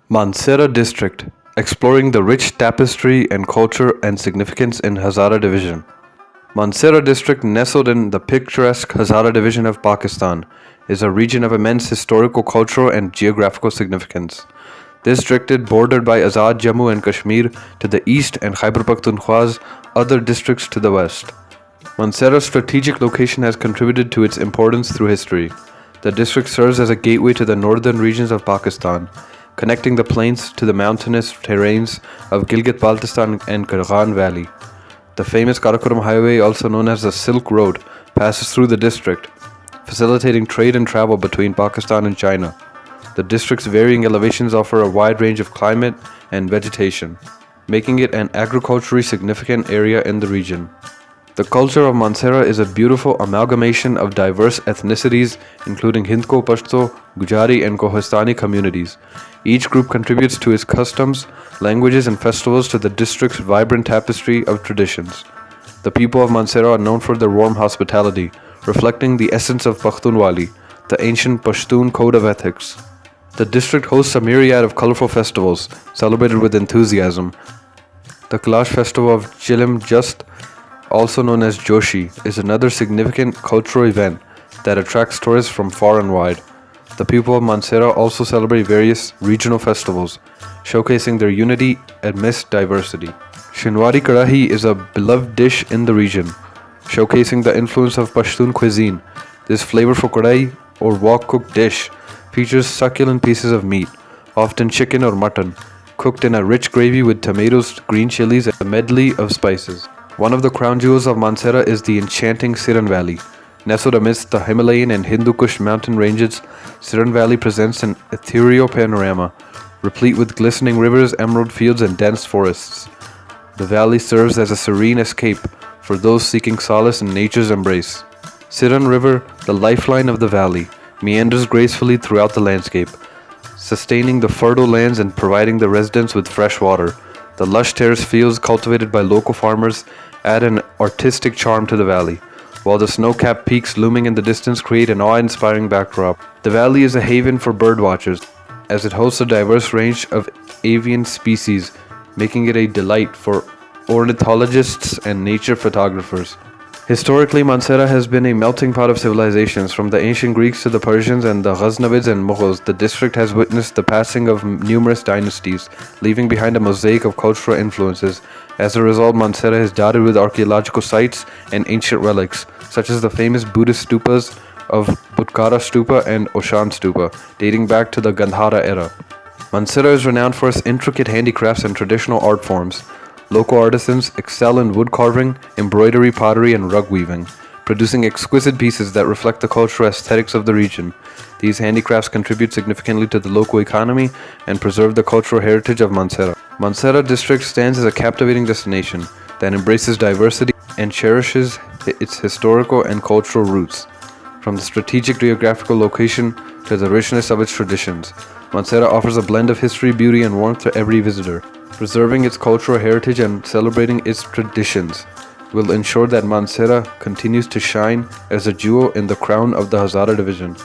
Mansehra district, exploring the rich tapestry and culture and significance in Hazara division. Mansehra district, nestled in the picturesque Hazara division of Pakistan, is a region of immense historical, cultural and geographical significance. This district, bordered by Azad Jammu and Kashmir to the east and Khyber Pakhtunkhwa's other districts to the west. Mansehra's strategic location has contributed to its importance through history. The district serves as a gateway to the northern regions of Pakistan, connecting the plains to the mountainous terrains of Gilgit-Baltistan and Kargan Valley. The famous Karakoram Highway, also known as the Silk Road, passes through the district, facilitating trade and travel between Pakistan and China. The district's varying elevations offer a wide range of climate and vegetation, making it an agriculturally significant area in the region. The culture of Mansehra is a beautiful amalgamation of diverse ethnicities, including Hindko, Pashto, Gujari, and Kohistani communities. Each group contributes to its customs, languages, and festivals to the district's vibrant tapestry of traditions. The people of Mansehra are known for their warm hospitality, reflecting the essence of Pakhtunwali, the ancient Pashtun code of ethics. The district hosts a myriad of colorful festivals, celebrated with enthusiasm. The Kailash festival of Chilim Just, also known as Joshi, is another significant cultural event that attracts tourists from far and wide. The people of Mansehra also celebrate various regional festivals, showcasing their unity amidst diversity. Shinwari Karahi is a beloved dish in the region, showcasing the influence of Pashtun cuisine. This flavorful karahi, or wok-cooked dish, features succulent pieces of meat, often chicken or mutton, cooked in a rich gravy with tomatoes, green chilies, and a medley of spices. One of the crown jewels of Mansehra is the enchanting Siran Valley. Nestled amidst the Himalayan and Hindu Kush mountain ranges, Siran Valley presents an ethereal panorama, replete with glistening rivers, emerald fields, and dense forests. The valley serves as a serene escape for those seeking solace in nature's embrace. Siran River, the lifeline of the valley, meanders gracefully throughout the landscape, sustaining the fertile lands and providing the residents with fresh water. The lush terrace fields cultivated by local farmers add an artistic charm to the valley, while the snow-capped peaks looming in the distance create an awe-inspiring backdrop. The valley is a haven for birdwatchers, as it hosts a diverse range of avian species, making it a delight for ornithologists and nature photographers. Historically, Mansehra has been a melting pot of civilizations. From the ancient Greeks to the Persians and the Ghaznavids and Mughals, the district has witnessed the passing of numerous dynasties, leaving behind a mosaic of cultural influences. As a result, Mansehra is dotted with archaeological sites and ancient relics, such as the famous Buddhist stupas of Butkara Stupa and Oshan Stupa, dating back to the Gandhara era. Mansehra is renowned for its intricate handicrafts and traditional art forms. Local artisans excel in wood carving, embroidery, pottery, and rug weaving, producing exquisite pieces that reflect the cultural aesthetics of the region. These handicrafts contribute significantly to the local economy and preserve the cultural heritage of Mansehra. Mansehra district stands as a captivating destination that embraces diversity and cherishes its historical and cultural roots. From the strategic geographical location to the richness of its traditions, Mansehra offers a blend of history, beauty, and warmth to every visitor. Preserving its cultural heritage and celebrating its traditions will ensure that Mansehra continues to shine as a jewel in the crown of the Hazara division.